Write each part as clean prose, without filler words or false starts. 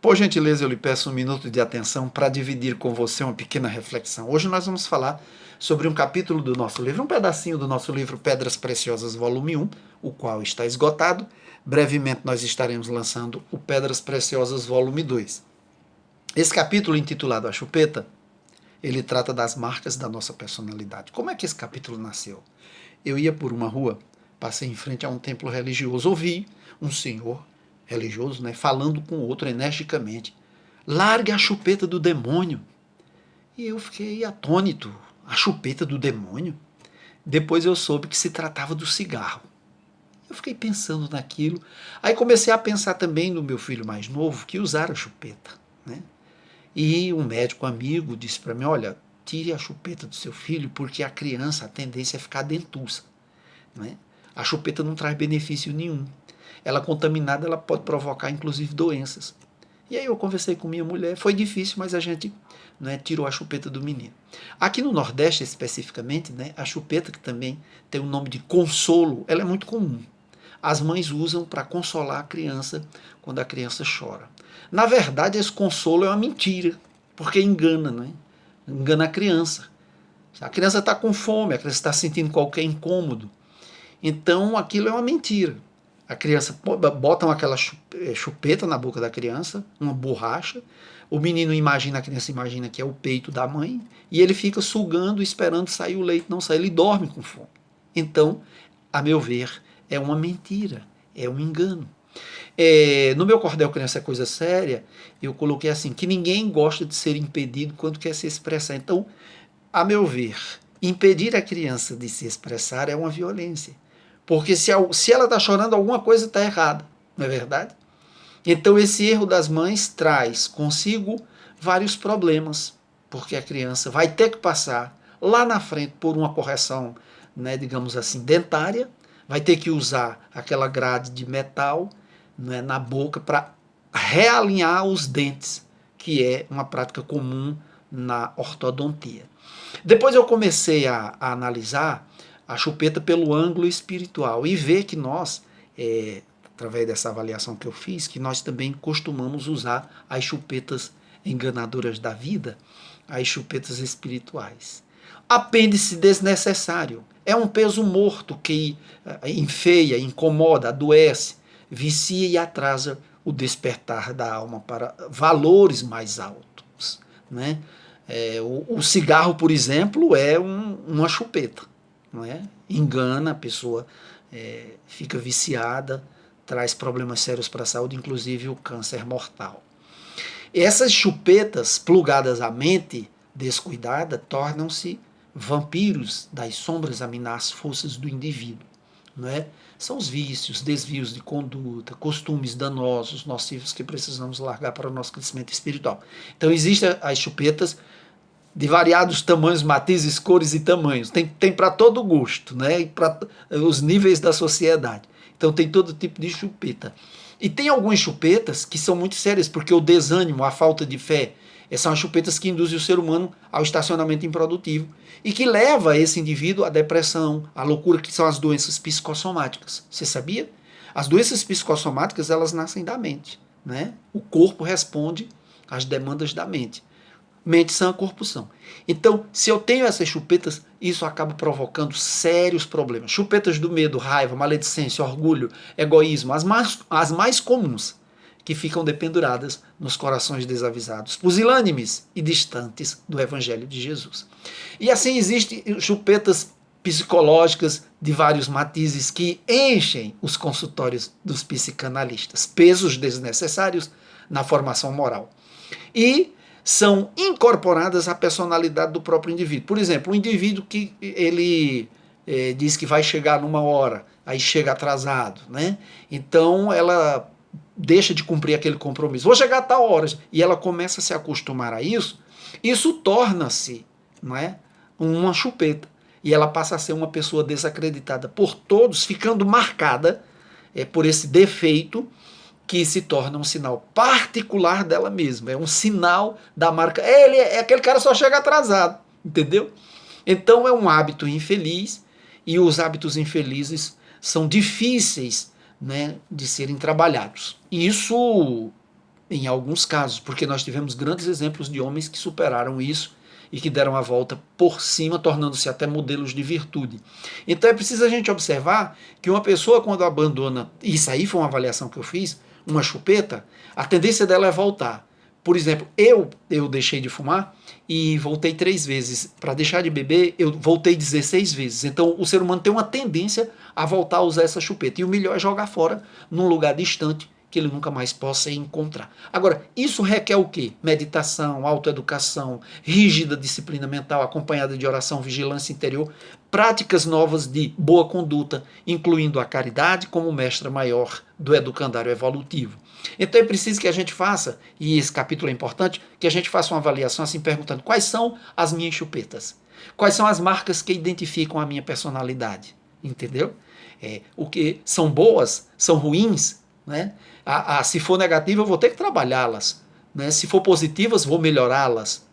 Por gentileza, eu lhe peço um minuto de atenção para dividir com você uma pequena reflexão. Hoje nós vamos falar sobre um capítulo do nosso livro, um pedacinho do nosso livro Pedras Preciosas, volume 1, o qual está esgotado. Brevemente nós estaremos lançando o Pedras Preciosas, volume 2. Esse capítulo, intitulado A Chupeta, ele trata das marcas da nossa personalidade. Como é que esse capítulo nasceu? Eu ia por uma rua, passei em frente a um templo religioso, ouvi um senhor religioso, falando com o outro energicamente: largue a chupeta do demônio. E eu fiquei atônito. A chupeta do demônio? Depois eu soube que se tratava do cigarro. Eu fiquei pensando naquilo. Aí comecei a pensar também no meu filho mais novo, que usara a chupeta. E um médico amigo disse para mim: olha, tire a chupeta do seu filho, porque a criança, a tendência é ficar dentuça. A chupeta não traz benefício nenhum. Ela contaminada, ela pode provocar inclusive doenças. E aí eu conversei com minha mulher, foi difícil, mas a gente tirou a chupeta do menino. Aqui no Nordeste, especificamente, a chupeta, que também tem o nome de consolo, ela é muito comum. As mães usam para consolar a criança quando a criança chora. Na verdade, esse consolo é uma mentira, porque engana, engana a criança. A criança está com fome, a criança está sentindo qualquer incômodo. Então, aquilo é uma mentira. A criança, botam aquela chupeta na boca da criança, uma borracha, o menino imagina, a criança imagina que é o peito da mãe, e ele fica sugando, esperando sair o leite, não sai, ele dorme com fome. Então, a meu ver, é uma mentira, é um engano. No meu cordel Criança é Coisa Séria, eu coloquei assim, que ninguém gosta de ser impedido quando quer se expressar. Então, a meu ver, impedir a criança de se expressar é uma violência. Porque se ela está chorando, alguma coisa está errada, não é verdade? Então esse erro das mães traz consigo vários problemas, porque a criança vai ter que passar lá na frente por uma correção, digamos assim, dentária, vai ter que usar aquela grade de metal na boca para realinhar os dentes, que é uma prática comum na ortodontia. Depois eu comecei a analisar a chupeta pelo ângulo espiritual e ver que nós, através dessa avaliação que eu fiz, que nós também costumamos usar as chupetas enganadoras da vida, as chupetas espirituais. Apêndice desnecessário. É um peso morto que enfeia, incomoda, adoece, vicia e atrasa o despertar da alma para valores mais altos. O cigarro, por exemplo, é uma chupeta. Engana, a pessoa fica viciada, traz problemas sérios para a saúde, inclusive o câncer mortal. Essas chupetas plugadas à mente descuidada tornam-se vampiros das sombras a minar as forças do indivíduo. São os vícios, desvios de conduta, costumes danosos, nocivos que precisamos largar para o nosso crescimento espiritual. Então existem as chupetas de variados tamanhos, matizes, cores e tamanhos. Tem para todo gosto, e para os níveis da sociedade. Então tem todo tipo de chupeta. E tem algumas chupetas que são muito sérias, porque o desânimo, a falta de fé, são as chupetas que induzem o ser humano ao estacionamento improdutivo e que leva esse indivíduo à depressão, à loucura, que são as doenças psicossomáticas. Você sabia? As doenças psicossomáticas, elas nascem da mente. O corpo responde às demandas da mente. Mente sã, corpo são. Então, se eu tenho essas chupetas, isso acaba provocando sérios problemas. Chupetas do medo, raiva, maledicência, orgulho, egoísmo, as mais comuns, que ficam dependuradas nos corações desavisados, pusilânimes e distantes do Evangelho de Jesus. E assim existem chupetas psicológicas de vários matizes que enchem os consultórios dos psicanalistas, pesos desnecessários na formação moral. E são incorporadas à personalidade do próprio indivíduo. Por exemplo, um indivíduo que ele diz que vai chegar numa hora, aí chega atrasado, Então ela deixa de cumprir aquele compromisso. Vou chegar a tal hora. E ela começa a se acostumar a isso. Isso torna-se uma chupeta. E ela passa a ser uma pessoa desacreditada por todos, ficando marcada por esse defeito que se torna um sinal particular dela mesma. É um sinal da marca. Ele é aquele cara, só chega atrasado, entendeu? Então é um hábito infeliz, e os hábitos infelizes são difíceis de serem trabalhados. E isso em alguns casos, porque nós tivemos grandes exemplos de homens que superaram isso e que deram a volta por cima, tornando-se até modelos de virtude. Então é preciso a gente observar que uma pessoa, quando abandona, isso aí foi uma avaliação que eu fiz, uma chupeta, a tendência dela é voltar. Por exemplo, eu deixei de fumar e voltei 3 vezes. Para deixar de beber, eu voltei 16 vezes. Então o ser humano tem uma tendência a voltar a usar essa chupeta. E o melhor é jogar fora num lugar distante que ele nunca mais possa encontrar. Agora, isso requer o quê? Meditação, autoeducação, rígida disciplina mental, acompanhada de oração, vigilância interior, práticas novas de boa conduta, incluindo a caridade como mestra maior do educandário evolutivo. Então é preciso que a gente faça, e esse capítulo é importante, que a gente faça uma avaliação assim, perguntando quais são as minhas chupetas, quais são as marcas que identificam a minha personalidade, entendeu? O que são boas, são ruins, né? Se for negativa, eu vou ter que trabalhá-las, né? Se for positivas, vou melhorá-las.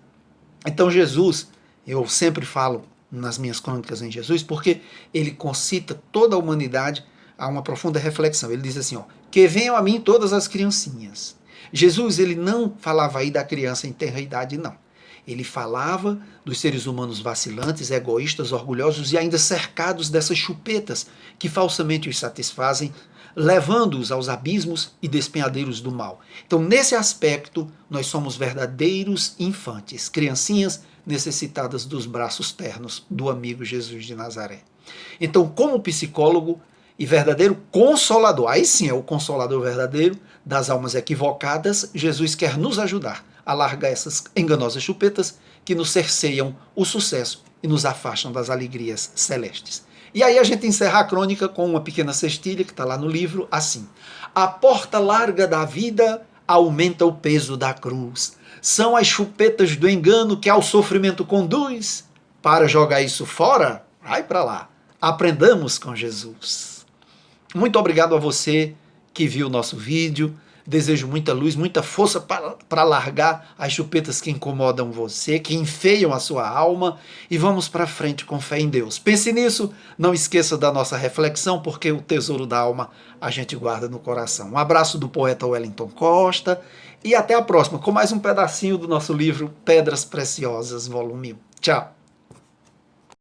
Então Jesus, eu sempre falo nas minhas crônicas em Jesus, porque ele concita toda a humanidade a uma profunda reflexão. Ele diz assim, ó, que venham a mim todas as criancinhas. Jesus, ele não falava aí da criança em tenra idade, não. Ele falava dos seres humanos vacilantes, egoístas, orgulhosos e ainda cercados dessas chupetas que falsamente os satisfazem, levando-os aos abismos e despenhadeiros do mal. Então, nesse aspecto, nós somos verdadeiros infantes, criancinhas necessitadas dos braços ternos do amigo Jesus de Nazaré. Então, como psicólogo e verdadeiro consolador, aí sim é o consolador verdadeiro das almas equivocadas, Jesus quer nos ajudar a largar essas enganosas chupetas que nos cerceiam o sucesso e nos afastam das alegrias celestes. E aí a gente encerra a crônica com uma pequena cestilha que está lá no livro, assim. A porta larga da vida aumenta o peso da cruz. São as chupetas do engano que ao sofrimento conduz. Para jogar isso fora, vai para lá. Aprendamos com Jesus. Muito obrigado a você que viu o nosso vídeo. Desejo muita luz, muita força para largar as chupetas que incomodam você, que enfeiam a sua alma, e vamos para frente com fé em Deus. Pense nisso, não esqueça da nossa reflexão, porque o tesouro da alma a gente guarda no coração. Um abraço do poeta Wellington Costa e até a próxima com mais um pedacinho do nosso livro Pedras Preciosas, volume 1. Tchau!